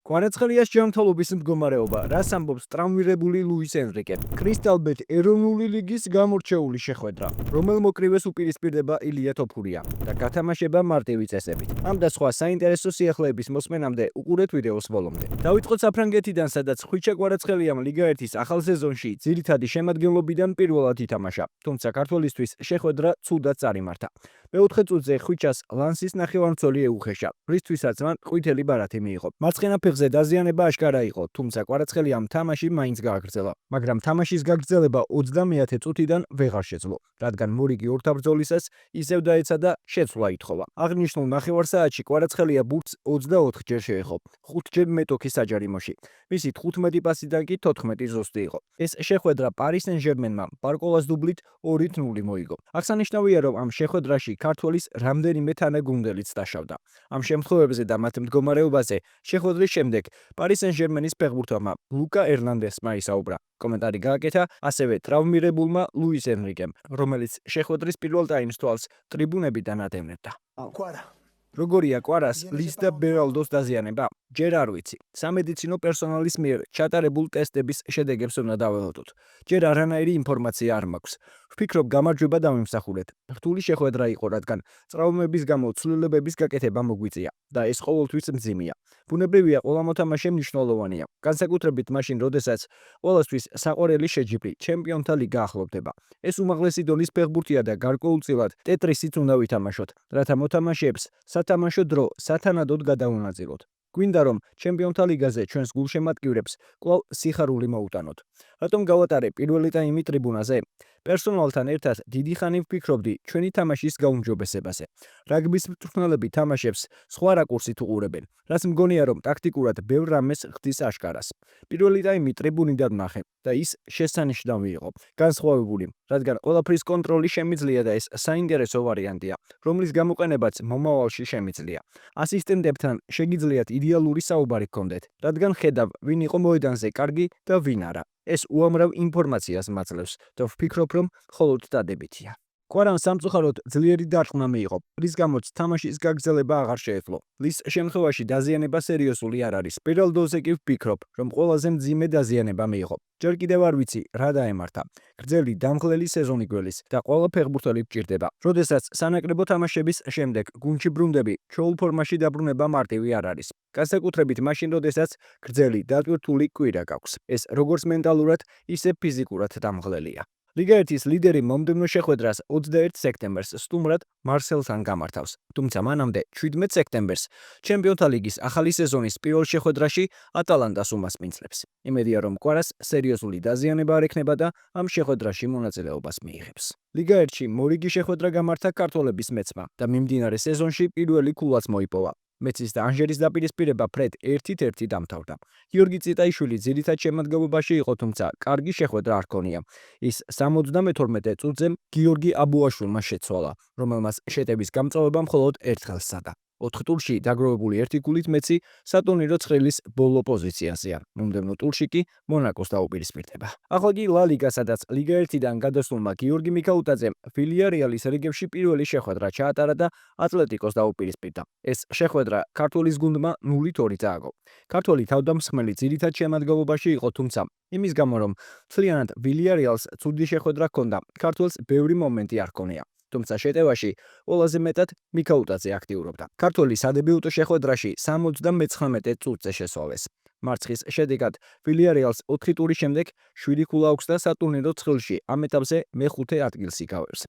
კვარაცხელიას ჯანმრთელობის მდგომარეობა, რას ამბობს ტრავმირებული ლუის ენრიკე. კრისტალბეთ ეროვნული ლიგის გამორჩეული შეხვედრა, რომელ მოკრივეს უპირისპირდება ილია თოფურია და გათამაშება მარტივი წესებით. ამ და სხვა საინტერესო სიახლეების მოსმენამდე უყურეთ ვიდეოს ბოლომდე. დავიწყოთ საფრანგეთიდან, სადაც ხვიჩა კვარაცხელიამ ლიგა 1-ის ახალ სეზონში ძირითადი შემადგენლობიდან პირველად ითამაშა, თუმცა ქართველისთვის შეხვედრა ცუდად წარიმართა. მეოთხე წუთზე ხვიჩას ლანსის ნახევარმცველი ეუხეშა, რისთვისაც მან ყვითელი ბარათი მიიღო. მარცხენა ფეხზე დაზიანება აშკარა იყო, თუმცა კვარაცხელიამ თამაში მაინც გააგრძელა, მაგრამ თამაშის გაგრძელება 20-მე წუთიდან ვეღარ შეძლო, რადგან მორიგი ორთაბრძოლისას ისევ დაეცა და შეცვლა ითხოვა. აღნიშნულ ნახევარსაათში კვარაცხელია ბურთს 24 ჯერ შეეხო, 5 ჯერ მეტოქის საჯარიმოში. მისი 15 პასიდან კი 14 ზუსტი იყო. ეს შეხვედრა პარი სენ-ჟერმენმა ბარკოლას დუბლით 2-0 მოიგო. აღსანიშნავია, რომ ამ შეხვედრაში ქართველის რამდენიმე თანაგუნდელიც დაშავდა. ამ შემთხვევებზე და მათ მდგომარეობაზე შეხვედრის შემდეგ პარი სენ-ჟერმენის ფეხბურთელმა ლუკა ერნანდესმა ისაუბრა. კომენტარი გააკეთა ასევე ტრავმირებულმა ლუის ენრიკემ, რომელიც შეხვედრის პირველ ტაიმს თვალს ტრიბუნებიდან ატევნებდა. როგორია კვარას ლის და ბერალდოს დაზიანება? ჯერ არ ვიცი. სამედიცინო პერსონალის მიერ ჩატარებულ ტესტების შედეგებს უნდა დაველოდოთ. ჯერ არანაირი ინფორმაცია არ მაქვს. ვფიქრობ, გამარჯვება დავიმსახურეთ. რთული შეხვედრა იყო, რადგან ტრავმების გამო ცვლილებების გაკეთება მოგვიწია და ეს ყოველთვის მძიმეა. ბუნებრივია, ყველა მოთამაშე მნიშვნელოვანია. განსაკუთრებით მაშინ, როდესაც ყველასთვის საყვარელი შეჯიბრი ჩემპიონთა ლიგა ახლოვდება. ეს უმაღლესი დონის ფეხბურთია და გარკვეულწილად ტეტრისიც უნდა ვითამაშოთ, რათა მოთამაშეებს სათამაშო დრო სათანადოდ გადაუნაწილოთ. გვინდა რომ ჩემპიონთა ლიგაზე ჩვენს გულშემატკივრებს კვლავ სიხარული მოუტანოთ. რატომ გავატარე პირველი ტაიმი ტრიბუნაზე? პერსონალთან ერთად დიდი ხანი ვფიქრობდი ჩვენი თამაშის გაუმჯობესებაზე. რაგბის მწვრთნელები თამაშებს სხვა რაკურსით უყურებენ, რაც მგონია რომ ტაქტიკურად ბევრ რამეს ხდის აშკარას. პირველი ტაიმი ტრიბუნიდან ვნახე და ის შესანიშნავი იყო, განსხვავებული, რადგან ყველაფრის კონტროლი შემიძლია და ეს საინტერესო ვარიანტია, რომლის გამოყენებაც მომავალში შემიძლია. ასისტენტებთან შეგიძლიათ იდეალური საუბარი გქონდეთ, რადგან ხედავ ვინ იყო მოედანზე კარგი და ვინ არა. ეს უამრავ ინფორმაციას მაძლევს და ვფიქრობ, რომ მხოლოდ დადებითია. კვარამ სამწუხაროდ ძლიერი დარტყმა მიიღო, რის გამოც თამაშის გაგრძელება აღარ შეეძლო. ლის შემთხვევაში დაზიანება სერიოზული არ არის. ბერალდოზე კი ვფიქრობ, რომ ყველაზე მძიმე დაზიანება მიიღო. ჯერ კიდევ არ ვიცი, რა დაემართა. გრძელი დამღლელი სეზონი გველის და ყველა ფეხბურთელი გჭირდება. როდესაც სანაკრებო თამაშების შემდეგ გუნდში ბრუნდები, ჩვეულ ფორმაში დაბრუნება მარტივი არ არის. განსაკუთრებით მაშინ, როდესაც გრძელი დატვირთული კვირა გაქვს. ეს როგორც მენტალურად, ისე ფიზიკურად დამღლელია. ლიგა 1-ის ლიდერი მომდევნო შეხვედრას 21 სექტემბერს სტუმრად მარსელთან გამართავს, თუმცა მანამდე 17 სექტემბერს ჩემპიონთა ლიგის ახალი სეზონის პირველ შეხვედრაში ატალანტას უმასპინძლებს. იმედია, რომ კვარას სერიოზული დაზიანება არ ექნება და ამ შეხვედრაში მონაწილეობას მიიღებს. ლიგა 1-ში მორიგი შეხვედრა გამართა ქართველების მეცმა და მიმდინარე სეზონში პირველი ქულაც მოიპოვა. მეცის და ანჟერის დაპირისპირება ფრედ 1-1 დამთავრდა. გიორგი წიტაიშვილი ძირითად შემადგენლობაში იყო, თუმცა კარგი შეხვედრა არ ჰქონია. ის 72 წუთზე გიორგი აბუაშვილმა შეცვალა, რომელმაც შეტევის გამწვავება მხოლოდ ერთხელ სცადა. 4 ტურში დაგროვებული 1 გულით მეცი სატურნირო ცხრილის ბოლო პოზიციაზეა. მომდევნო ტურში კი მონაკოს დაუპირისპირდება. ახლა კი ლა ლიგა, სადაც ლიგა 1-დან გადასულმა გიორგი მიქაუტაძემ ვილიარეალის რიგებში პირველი შეხვედრა ჩაატარა და ატლეტიკოს დაუპირისპირდა. ეს შეხვედრა ქართველის გუნდმა 0-2 წააგო. ქართველი თავდამსხმელი ძირითად შემადგენლობაში იყო, თუმცა იმის გამო, რომ მთლიანად ვილიარეალს ცუდი შეხვედრა ჰქონდა, ქართველს ბევრი მომენტი არ ჰქონია. თუმცა შეტევაში ყველაზე მეტად მიქაუტაძე აქტიურობდა. ქართველი სადებიუტო შეხვედრაში 79 წუთზე შესვავეს. მარცხის შედეგად ვილიარეალს 4 ტურის შემდეგ 7 ქულა აქვს და სატურნირო ცხრილში ამ ეტაპზე მეხუთე ადგილს იკავებს.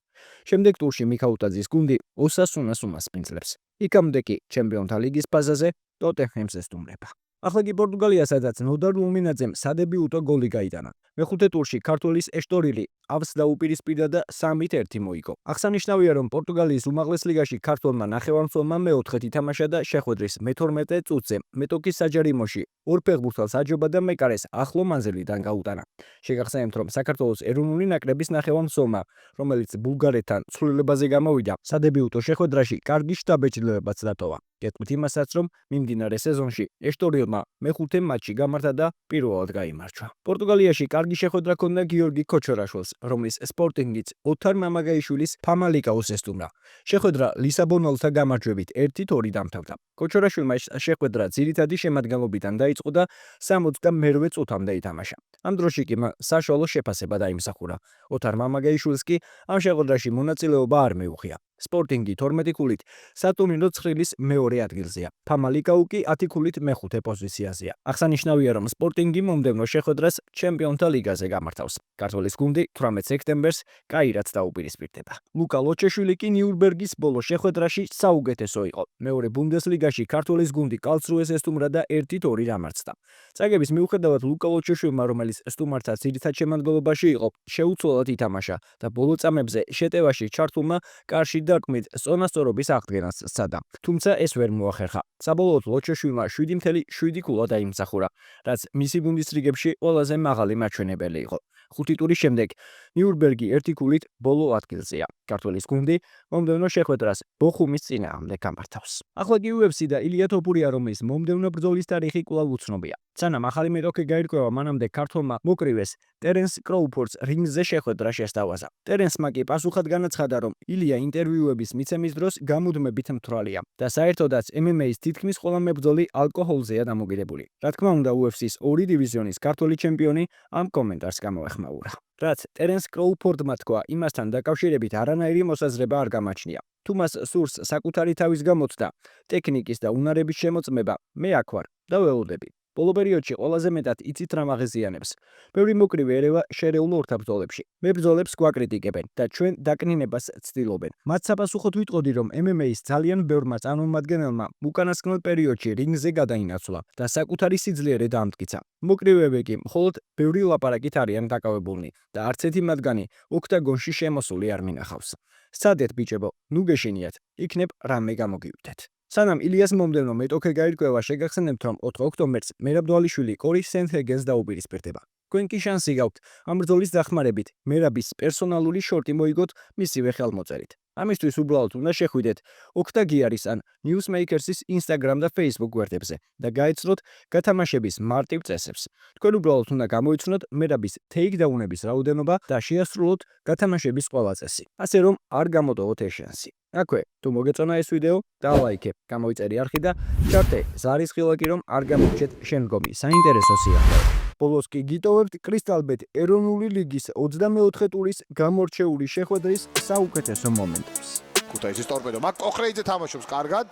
შემდეგ ტურში მიქაუტაძის გუნდი ოსასუნას უმასპინძლებს. იქამდე კი ჩემპიონთა ლიგის ფაზაზე ტოტენჰემს ესტუმრება. ახლა კი პორტუგალია, სადაც ნოდარ ლუმინაძემ სადებიუტო გოლი გაიტანა. მეხუთე ტურში ქართველის ეშტორილი ავს დაუპირისპირდა და 3-1 მოიგო. აღსანიშნავია, რომ პორტუგალიის უმაღლეს ლიგაში ქართველმა ნახევარმცველმა მეოთხედ ითამაშა და შეხვედრის მე-12 წუთზე მეტოქის საჯარიმოში ორ ფეხბურთელს აჯობა და მეკარეს ახლო მანძილიდან გაუტანა. შეგახსენებთ, რომ საქართველოს ეროვნული ნაკრების ნახევარმცველმა, რომელიც ბულგარეთთან ცვლილებაზე გამოვიდა, სადებიუტო შეხვედრაში კარგი შთაბეჭდილებაც დატოვა. გეტყვით იმასაც, რომ მიმდინარე სეზონში ეშტორილმა მეხუთე მატჩი გამართა და პირველად გაიმარჯვა. პორტუგალიაში კარგი შეხვედრა ჰქონდა გიორგი ქოჩორაშვილს, რომლის სპორტინგიც ოთარ მამაგაიშვილის ფამალიკაოს ესტუმრა. შეხვედრა ლისაბონელთა გამარჯვებით 1-2 დამთავრდა. ქოჩორაშვილმა შეხვედრა ძირითადი შემადგენლობიდან დაიწყო და 62 წუთამდე ითამაშა. ამ დროში კი საშუალო შეფასება დაიმსახურა. ოთარ მამაგაიშვილს კი ამ შეხვედრაში მონაწილეობა არ მიუღია. სპორტინგი 12 ქულით სატურნირო ცხრილის მეორე ადგილზეა. ფამალიკაო კი 10 ქულით მეხუთე პოზიციაზეა. აღსანიშნავია, რომ სპორტინგი მომდევნო შეხვედრას ჩემპიონთა ლიგაზე გამართავს. ქართველის გუნდი 18 სექტემბერს კაირაც დაუპირისპირდება. ლუკა ლოჩეშვილი კი ნიურნბერგის ბოლო შეხვედრაში საუკეთესო იყო. მეორე ბუნდესლიგაში ქართველის გუნდი კარლსრუეს ესტუმრა და 1-2 დამარცხდა. წაგების მიუხედავად ლუკა ლოჩეშვილმა, რომელიც სტუმართა ძირითად შემადგენლობაში იყო, შეუცვლელად ითამაშა და ბოლო წამებზე შეტევაში ჩართულმა კარში დაკმით სწონასწორობის აღდგენას სცადა. თუმცა ეს ვერ მოახერხა. საბოლოოდ ლოჩეშვილმა 7.7 ქულა დაიმსახურა, რაც მისი ბუნდესლიგებში ყველაზე მაღალი მაჩვენებელი იყო. 5 ტურის შემდეგ ნიურნბერგი 1 ქულით ბოლო ადგილზეა. ქართველის გუნდი მომდევნო შეხვედრას ბოხუმის წინააღმდეგ გამართავს. ახლა კი UFC და ილია თოფურია, რომლის მომდევნო ბრძოლის თარიღი კვლავ უცნობია. სანამ ახალი მეტოქე გაირკვევა, მანამდე ქართველმა მოკრივეს ტერენს კროუფორდს რინგზე შეხვედრა შესთავაზა. ტერენსმა კი პასუხად განაცხადა, რომ ილია ინტერვიუების მიცემის დროს გამუდმებით მთვრალია და საერთოდაც MMA-ის თითქმის ყველა მებრძოლი ალკოჰოლზეა დამოკიდებული. რა თქმა უნდა, UFC-ის 2 დივიზიონის ქართველი ჩემპიონი ამ კომენტარს გამოეხმაურა. რაც ტერენს კროუფორდმა თქვა, იმასთან დაკავშირებით არანაირი მოსაზრება არ გამაჩნია. თუ მას სურს საკუთარი თავის გამოცდა, ტექნიკის და უნარების შემოწმება, მე აქ ვარ და ველოდები. ბოლო პერიოდში ყველაზე მეტად იცით რა მაღეზიანებს. ბევრი მოკრივე ერევა შერეულ ორთაბრძოლებში. მებრძოლებს გვაკრიტიკებენ და ჩვენ დაკნინებას ცდილობენ. მათ საპასუხოდ ვიტყოდი, რომ MMA-ის ძალიან ბევრმა წარმომადგენელმა უკანასკნელ პერიოდში რინგზე გადაინაცვლა და საკუთარი სიძლიერე დაამტკიცა. მოკრივეები კი მხოლოდ ბევრი ლაპარაკით არიან დაკავებულნი და არც ერთი მათგანი ოქტაგონში შემოსული არ მინახავს. სცადეთ ბიჭებო, ნუ გეშინიათ, იქნებ რამე გამოგივდეთ. სანამ ილიას მომდევნო მეტოქე გაირკვევა, შეგახსენებთ, რომ 4 ოქტომბერს მერაბ-დვალიშვილი კორი სენთჰეგენს დაუპირისპირდება. თქვენ კი შანსი გაქვთ ამ ბრძოლის დახმარებით მერაბის პერსონალური შორტი მოიგოთ მისივე ხელმოწერით. ამისთვის უბრალოდ უნდა შეხვიდეთ ოქტაგიარის ან Newsmakers's Instagram და Facebook გვერდებზე და გაეცნოთ გათამაშების მარტივ წესებს. თქვენ უბრალოდ უნდა გამოიცნოთ მერაბის ტეიქდაუნების რაოდენობა და შეასრულოთ გათამაშების ყველა წესი. ასე რომ არ გამოტოვოთ ეს შანსი. აქვე, თუ მოგეწონა ეს ვიდეო, დაალაიქე, გამოიწერი არხი და ჩართე ზარის ხილაკი, რომ არ გამოგჩეთ შემდგომი საინტერესო სიახლეები. ბოლოს კი გიტოვებთ კრისტალბეტ ეროვნული ლიგის 24 ტურის გამორჩეული შეხვედრის საუკეთესო მომენტებს. ქუთაისის ტორპედო მაგ კოხრეიძე თამაშობს კარგად.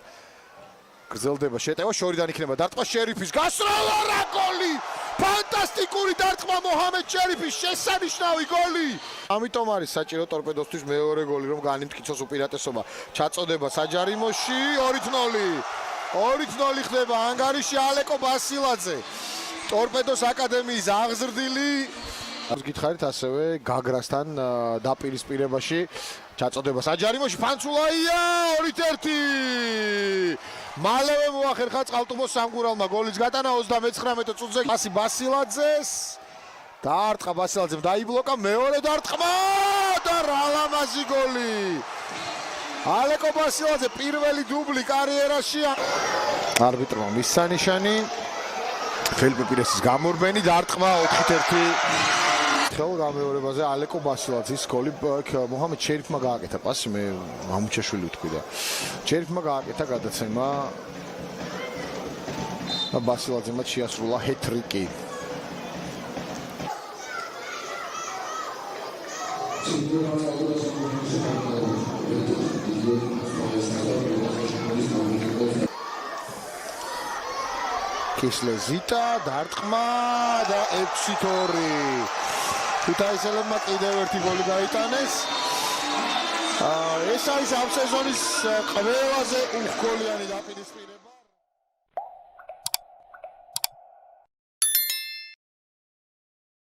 გრძელდება შეტევა, შორიდან იქნება დარტყმა შერიფის გასროლა რა გოლი! ფანტასტიკური დარტყმა მოჰამედ შერიფის, შესანიშნავი გოლი! ამიტომ არის საჭირო ტორპედოსთვის მეორე გოლი, რომ განიმტკიცოს უპირატესობა. ჩაწოდება საჯარიმოში 2-0. 2-0 ხდება ანგარიში ალეკო ბასილაძე. ტორპედოს აკადემიის აღზრდილი. აქვს გითხარით ასევე გაგრასთან დაპირისპირებაში ჩაწოდება საჯარიმოში ფანცულაია 2-1. მალევე მოახერხა წყალტუბოს სამგურალმა გოლის გატანა 39 წუთზე პასი ბასილაძეს. დაარტყა ბასილაძემ დაიბლოკა მეორე დარტყმა და რა ლამაზი გოლი. ალეკო ბასილაძე პირველი დუბლი კარიერაში. არბიტრმა მისცა ნიშანი. ფილიპ პირესის გამორბენი დარტყმა 4-1. ხელ გამეორებაზე ალეკო ბასილაძის გოლი მოჰამედ შერიფმა გააკეთა პასი, მე მამუჩაშვილი ვთქვი და შერიფმა გააკეთა გადაცემა და ბასილაძემაც შეასრულა ჰეტრიკი. კისლეზიტა დარტყმა და 6-2. ქუთაისელებმა კიდევ ერთი გოლი გაიტანეს. ეს არის ამ სეზონის ყველაზე უხგოლიანი დაპირისპირება.